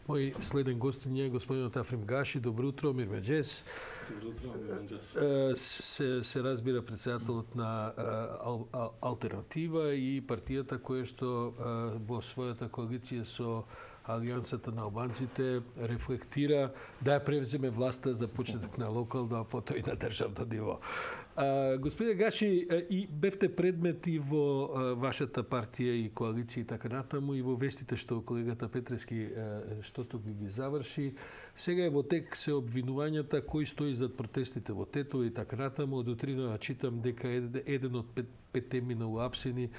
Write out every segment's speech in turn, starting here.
Мој следен гостин е господинот Африм Гаши. Добро утро, Мир Меджес. Добро утро, Мир Меджес. Се разбира председателот на Алтернатива и партијата која што во својата коалиција со Алијансата на албанците рефлектира да ја превземе власта за почеток на локално, а потоа и на државно ниво. Господине Гаши, и бевте предмет и во вашата партија и коалиција и така натаму, и во вестите што колегата Петрески штото ги заврши. Сега е во тек се обвинувањата кои стои зад протестите во Тетово и така натаму. Од утринава читам дека еден од петте миналоапсени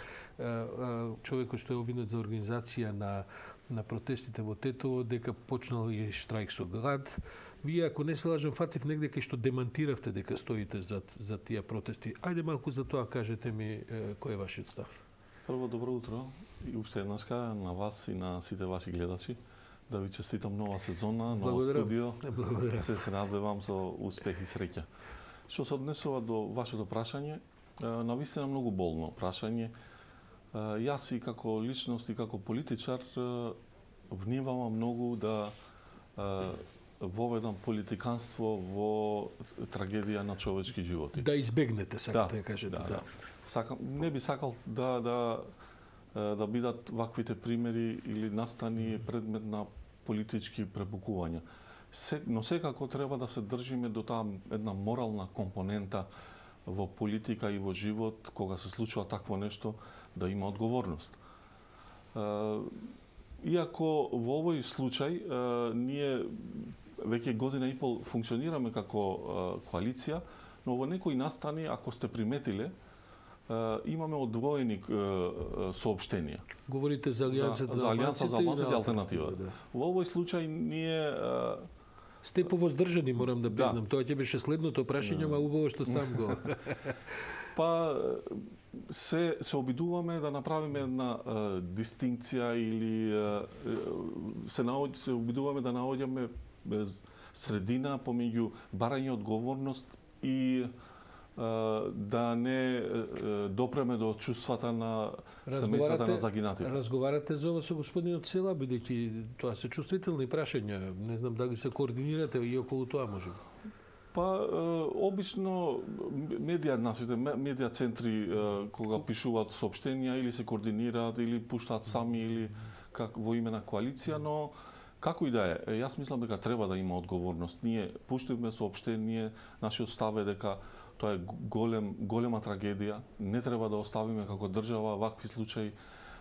човекот што е обвинет за организација на протестите во Тетово, дека почнал и штрајк со глад. Вие, ако не се лажам, фатив негде кај што демантиравте дека стоите за тие протести. Ајде малку за тоа кажете ми кој е вашиот став. Прво, добро утро и уште еднашка на вас и на сите ваши гледачи. Да ви честитам нова сезона, ново студио. Благодарам. Се надевам за успех и среќа. Што се однесува до вашето прашање, навистина многу болно прашање. Јас и како личност и како политичар внимавам многу да воведам политиканство во трагедија на човечки животи. Да избегнете, сакате да кажете. Да. Не би сакал да бидат ваквите примери или настани предмет на политички препукувања. Но секако треба да се држиме до таа една морална компонента во политика и во живот, кога се случува такво нешто, да има одговорност. Иако во овој случај ние веќе година и пол функционираме како коалиција, но во некои настани, ако сте приметиле, имаме одвоени соопштенија. Говорите за Алијансата за албанците и Алтернатива. Да. Во овој случај ние сте повоздржани, морам да признам. Тоа ќе беше следното прашање, ама убаво што сам го. Па се обидуваме да направиме една дистинкција или се обидуваме да наоѓаме средина помеѓу барање одговорност и да не допреме до чувствата на семејствата на загинатите. Разговарате за ова со господинот Села, бидејќи тоа се чувствителни прашања. Не знам дали се координирате и околу тоа може. Па обично нашите медија центри кога пишуваат соопштенија или се координираат или пуштаат сами или во име на коалиција, но како и да е, јас мислам дека треба да има одговорност. Ние пуштивме соопштение, нашиот став е дека тоа е голема трагедија, не треба да оставиме како држава вакви случаи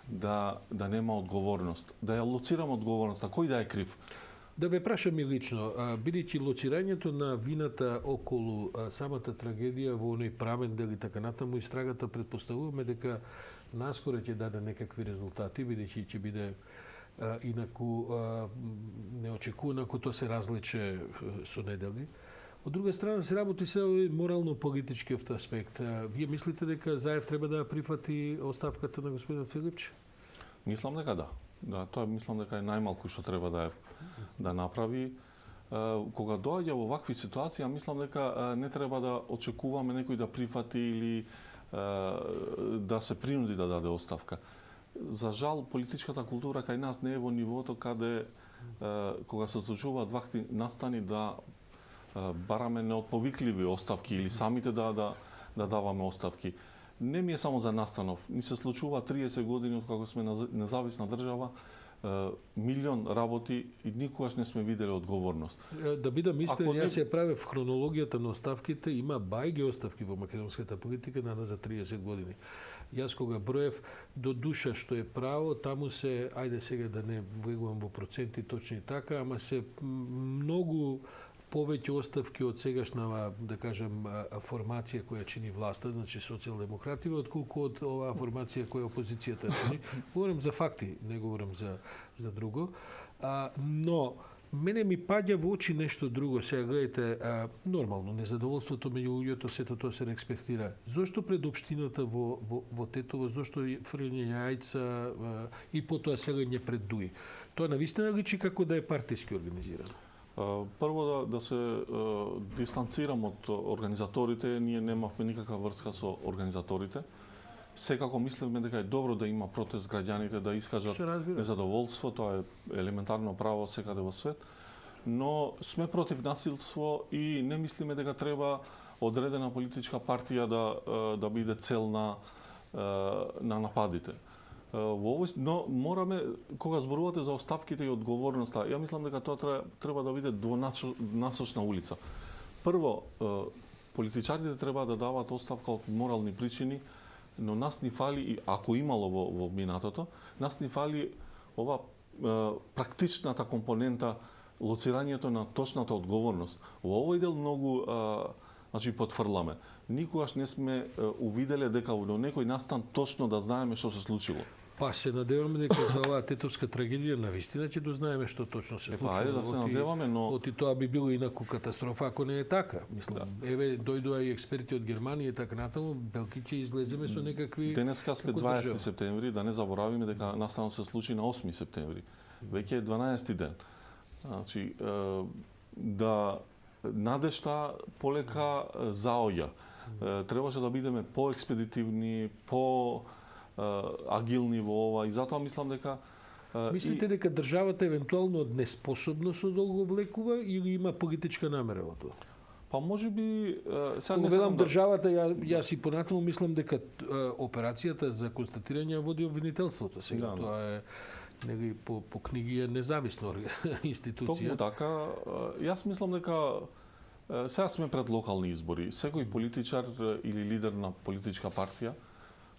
да нема одговорност, да ја лоцираме одговорноста, кој да е крив. Да ве прашам и лично, бидејќи лоцирањето на вината околу самата трагедија во оној правен дел и така натаму, истрагата предпоставуваме дека наскоро ќе даде некакви резултати, бидејќи ќе биде инаку неочекувано ако тоа се различе со недели. Од друга страна се работи се морално-политичкиот аспект. Вие мислите дека Заев треба да прифати оставката на господин Филипч? Мислам дека да. Да, тоа мислам дека е најмалку што треба да направи. Кога доаѓа во вакви ситуации, мислам дека не треба да очекуваме некој да прифати или да се принуди да даде оставка. За жал, политичката култура кај нас не е во нивото каде кога се случуваат вакви настани да бараме неотповикливи оставки или самите да даваме оставки. Не ми е само за настанов. Ни се случува 30 години откако сме независна држава, милион работи и никогаш не сме виделе одговорност. Да бидам искрен, јас ја правев хронологијата на оставките, има бајги оставки во македонската политика за 30 години. Јас кога броев до душа што е право, таму се, ајде сега да не влегувам во проценти точни така, ама се многу повеќе оставки од сегашнава, да кажем, формација која чини власта, значи социјалдемократива, отколку од оваа формација која опозицијата чини. Говорам за факти, не говорам за друго. Но мене ми паѓа во очи нешто друго. Сега гледате, нормално, незадоволството меѓу луѓето, сето тоа се респектира. Зошто пред општината во Тетово, зошто фрлење јајца и потоа селење пред Дуи? Тоа навистина личи како да е партиски организирано. Прво да се дистанцирам од организаторите, ние немавме никаква врска со организаторите. Секако мислиме дека е добро да има протест, граѓаните да искажат Се разбира. незадоволство, тоа е елементарно право секаде во свет, но сме против насилство и не мислиме дека треба одредена политичка партија да биде цел на нападите. Но мораме, кога зборувате за оставките и одговорноста, ја мислам дека тоа треба да биде двонасочна улица. Прво, политичарите треба да дават оставка од морални причини, но нас ни фали, и ако имало во минатото, нас ни фали ова практичната компонента, лоцирањето на точната одговорност. Во овој дел многу потврламе. Никогаш не сме увиделе дека во некој настан точно да знаеме што се случило. Па се надеваме дека за оваа тетовска трагедија навистина ќе дознаеме што точно се случило. Ајде да се надеваме, но оти тоа би било инаку катастрофа ако не е така. Мислам, еве дојдоа и експерти од Германија и така натаму, Белги ќе излеземе со некакви. Денеска сме 20 септември, да не заборавиме дека настанот се случи на 8 септември. Веќе е 12 ден. Значи, да надежта полека заоѓа. Требаше да бидеме поекспедитивни, агилни во ова и затоа мислам дека Мислите дека државата евентуално од неспособност одолговлекува или има политичка намера во тоа? Па можеби сега не велам државата, јас и понатаму мислам дека операцијата за констатирање води обвинителството сега. Да, тоа е нели по книги е независна институција. Токму така, јас мислам дека сега сме пред локални избори. Секој политичар или лидер на политичка партија,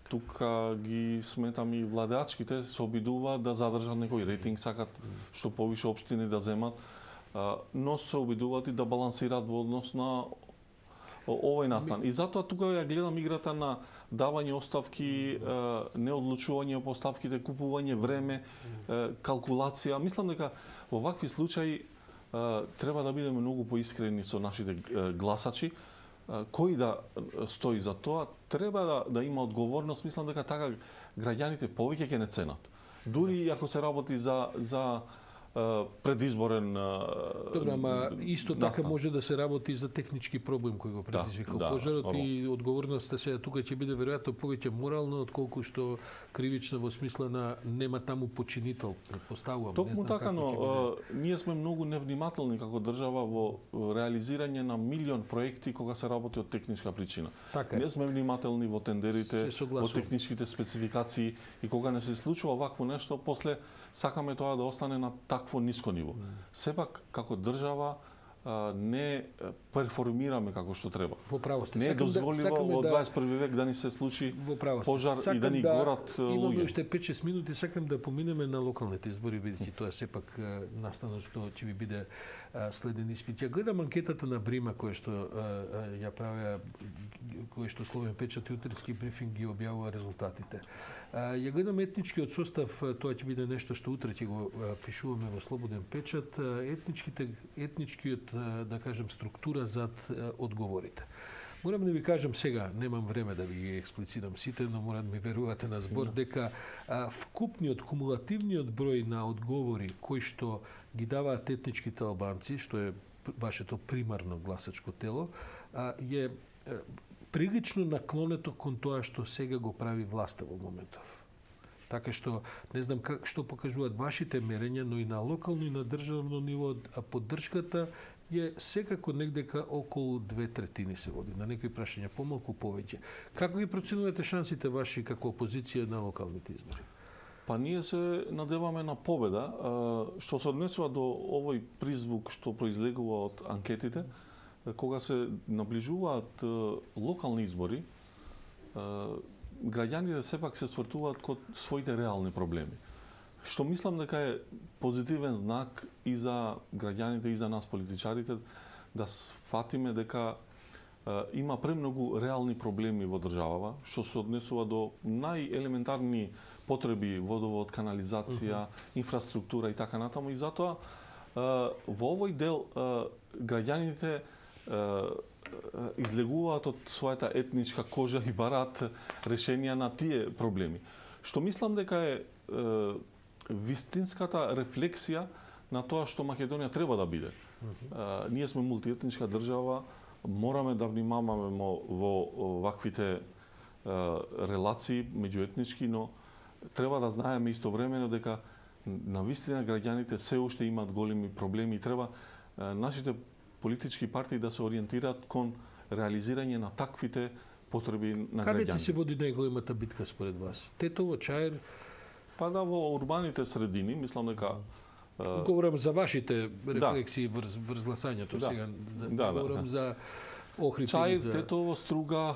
тука ги сметам и владеачките се обидуваат да задржат некој рейтинг, сакат што повише општини да земат, но се обидуваат и да балансираат во однос на овој настан. И затоа тука ја гледам играта на давање оставки, неодлучување по оставките, купување време, калкулација. Мислам дека во вакви случаи треба да бидеме многу поискрени со нашите гласачи. Кој да стои за тоа, треба да има одговорност. Мислам дека така граѓаните повеќе ќе не ценат. Дури ако се работи за предизборен Добро, ама исто така може да се работи за технички проблем кој го предизвикал пожарот и одговорноста сега тука ќе биде веројатно повеќе морална отколку што кривична во смисла на нема таму починител, претпоставувам. Токму така, но ние сме многу невнимателни како држава во реализирање на милион проекти кога се работи од техничка причина. Така не сме внимателни во тендерите, во техничките спецификации и кога не се случува вакво нешто, после сакаме тоа да остане на такво ниско ниво. Сепак, како држава, не перформираме како што треба. Во право сте. Не е дозволиво во 21 век да ни се случи пожар и да ни горат луѓе. Имаме уште 5-6 минути, сакам да поминеме на локалните избори, бидејќи тоа сепак настанот што ќе ви биде следен испит. Ја гледам анкетата на Брима која што ја правеа, која што Словен печат и утрински брифинг ги објавува резултатите. Ја гледам етничкиот состав, тоа ќе биде нешто што утре ќе го пишуваме во Слободен печат, етничкиот, да кажем, структура зад одговорите. Морам да ви кажам сега, немам време да ви ги експлицирам сите, но морам да ми верувате на збор, дека вкупниот, кумулативниот број на одговори кои што ги даваат етничките албанци, што е вашето примарно гласачко тело, е прилично наклонето кон тоа што сега го прави власта во моментов. Така што, не знам што покажуваат вашите мерења, но и на локално и на државно ниво, поддршката е секако негдека околу 2/3 се води. На некои прашања помалку, повеќе. Како ги проценувате шансите ваши како опозиција на локалните избори? Па ние се надеваме на победа. Што се однесува до овој призвук што произлегува од анкетите, кога се наближуваат локални избори, граѓаните сепак се свртуваат код своите реални проблеми. Што мислам дека е позитивен знак и за граѓаните и за нас политичарите да сфатиме дека има премногу реални проблеми во државава, што се однесува до најелементарни потреби, водовод, канализација, инфраструктура и така натаму. И затоа во овој дел граѓаните излегуваат од својата етничка кожа и бараат решенија на тие проблеми. Што мислам дека е вистинската рефлексија на тоа што Македонија треба да биде. Ние сме мултиетничка држава, мораме да внимаваме во ваквите релации меѓуетнички, но треба да знаеме истовремено дека на вистина граѓаните се уште имаат големи проблеми и треба нашите политички партии да се ориентираат кон реализирање на таквите потреби на Каде граѓаните. ќе се води најголемата битка според вас? Тетово, Чаир? Па да, во урбаните средини, мислам дека Говорам за вашите рефлексии врз гласањето Да. сега. Да, Говорам за Охрид. Чаир, за... Тетово, Струга,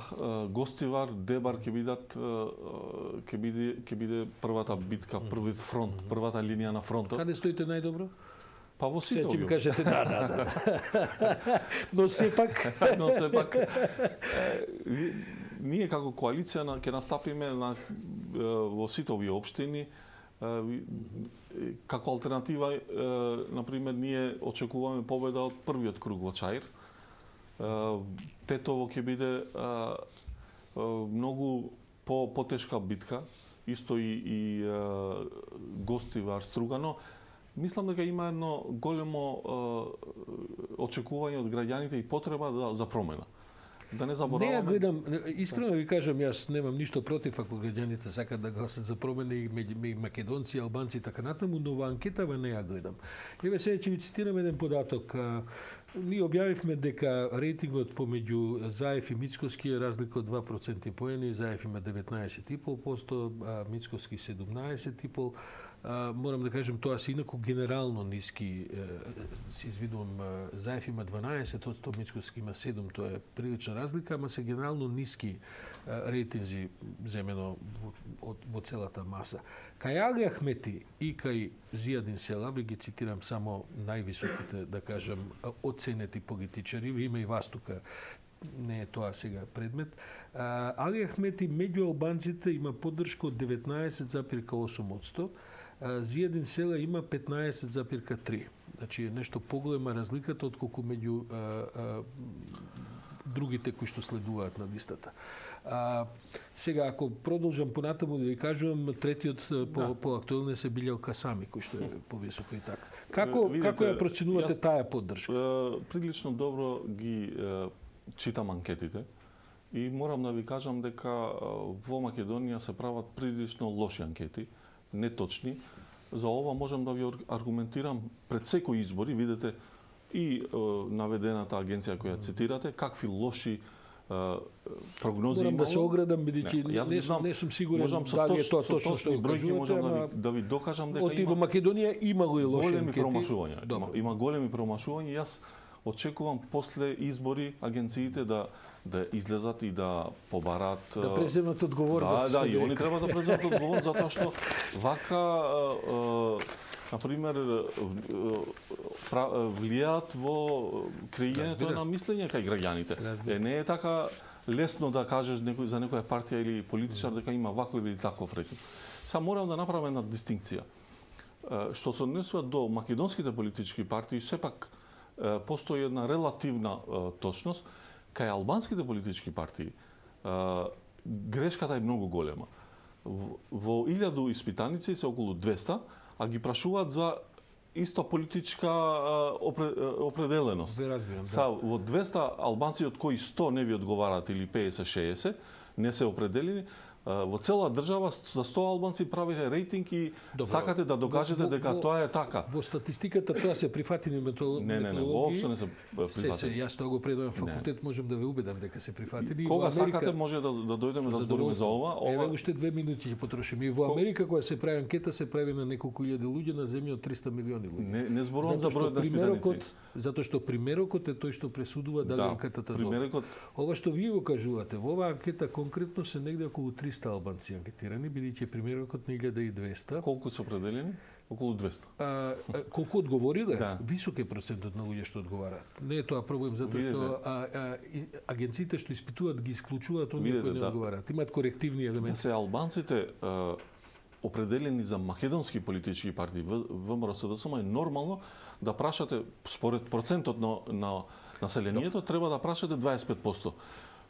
Гостивар, Дебар ќе бидат ќе биде првата битка, првиот фронт, првата линија на фронтот. Каде стоите најдобро? Па во Сега ќе ми Ситовју. кажете да. Но сепак Но сепак ние како коалиција ќе настапиме во ситови општини како алтернатива, на пример, ние очекуваме победа од првиот круг во Чаир. Тетово ќе биде многу потешка битка, исто и Гостивар, Струга, но мислам дека има едно големо очекување од граѓаните и потреба за промена. Да не не ја забораваме. гледам, искрено ви кажам, јас немам ништо против ако граѓаните сакат да гласат за промена и македонци, албанци и така натаму, но во анкетава не ја гледам. Еве сега ќе ви цитирам еден податок. Ние објавивме дека рейтингот помеѓу Заев и Мицкоски е разлика од 2% поени, Заев има 19,5%, а Мицкоски 17,5%. Морам да кажем, тоа се инаку генерално ниски, се извидувам, Заев има 12%, Мицкоски има 7%, тоа е прилична разлика, ама се генерално ниски рейтинзи земено во целата маса. Кај Али Ахмети и кај Зијадин Села, ви ги цитирам само највисоките, да кажем, оценети политичари, ви има и вас тука, не е тоа сега предмет. Али Ахмети меѓу албанците има поддршка од 19,8%, Зијадин Села има 15,3%. Значи е нешто поголема разликата отколку меѓу другите кои што следуваат на листата. Сега, ако продолжам понатаму да ви кажувам, третиот по-актуелен се Билјал Касами, кој што е повисоко и така. Како ја проценувате таа поддршка? Прилично добро ги читам анкетите и морам да ви кажам дека во Македонија се прават прилично лоши анкети, неточни. За ова можам да ви аргументирам пред секој избори, видите и наведената агенција која цитирате, какви лоши прогнози Морам имало. да се оградам, бидејќи не сум сигурен дали е тоа точно што го кажувате, можам да ви докажам дека во Македонија имало и лоши големи анкети. промашувања. Има големи промашувања. Јас очекувам после избори агенциите да излезат и да побараат, да преземат одговорност. Да, и они треба да преземат одговорност затоа што вака на пример влијаат во креирањето на мислење кај граѓаните. Не е така лесно да кажеш за некоја партија или политичар дека има ваков или таков рейтинг. Са морам да направам една дистинкција. Што се однесува до македонските политички партии, сепак постои една релативна точност. Кај албанските политички партии грешката е многу голема. Во 1000 испитаници се околу 200, а ги прашуваат за иста политичка определеност. Са, во 200 албанци од кои 100 не ви одговараат или 50-60 не се определени, во цела држава за 100 албанци правите рейтинг и сакате да докажете дека тоа е така. Во статистиката тоа се прифатени методологии. Не, воопшто не се прифатени. Јас тоа го предавам факултет, можам да ве убедам дека се прифатени. Кога сакате може да дојдеме да збориме за ова. Еве уште 2 минути ќе потрошиме. И во Америка кога се прави анкета се прави на неколку илјади луѓе на земја од 300 милиони луѓе. Не зборувам за бројот на испитаници. Затоа што примерокот е тој што пресудува дали анкетата примерокот. Ова што вие го кажувате, во оваа анкета конкретно се негде околу 300 албанци анкетирани, бидејќи примерокот на 1200. Колку се определени? Околу 200. Колку одговориле? Да. Висок е процентот на луѓе што одговараат. Не е тоа проблем затоа што агенциите што испитуваат ги исклучуваат оние кои не одговараат. Имаат корективни елементи. Да се албанците определени за македонски политички партии ВМРО СДСМ е нормално да прашате според процентот на населението треба да прашате 25%.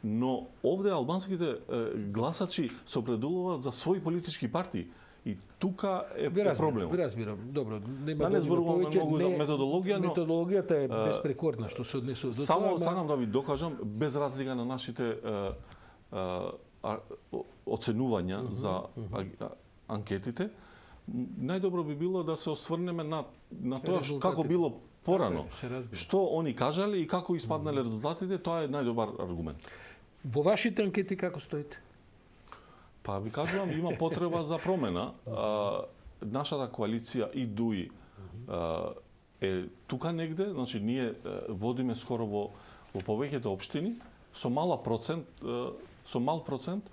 Но овде албанските гласачи се определуваат за своји политички партии. И тука е проблем. Ви разбирам. Добро, нема да не зборуваме многу за методологија, но методологијата е безпрекордна што се однесува до само сакам да ви докажам без разлика на нашите оценувања за анкетите, најдобро би било да се осврнеме на тоа како било порано. Што они кажале и како испаднале резултатите, тоа е најдобар аргумент. Во вашите анкети како стоите? Па ви кажувам, има потреба за промена. Нашата коалиција и ДУИ е тука негде, значи ние водиме скоро во повеќето општини со мал процент,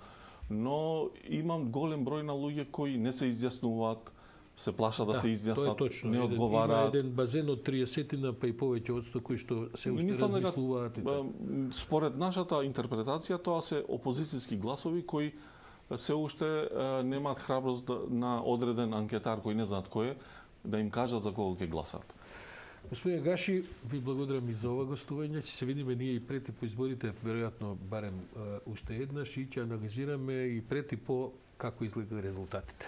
но имам голем број на луѓе кои не се изјаснуваат, се плашат да се изјаснат, не одговараат. Има еден базен од 30 па и повеќе од 100 кои што се уште размислуваат. Според нашата интерпретација, тоа се опозицијски гласови кои се уште немаат храброст на одреден анкетар кој не знаат кој е, да им кажат за кого ќе гласат. Господин Гаши, ви благодарам и за ова гостување. Ќе се видиме ние и пред и по изборите, веројатно барем уште еднаш, и ќе анализираме и пред и по како изгледа резултатите.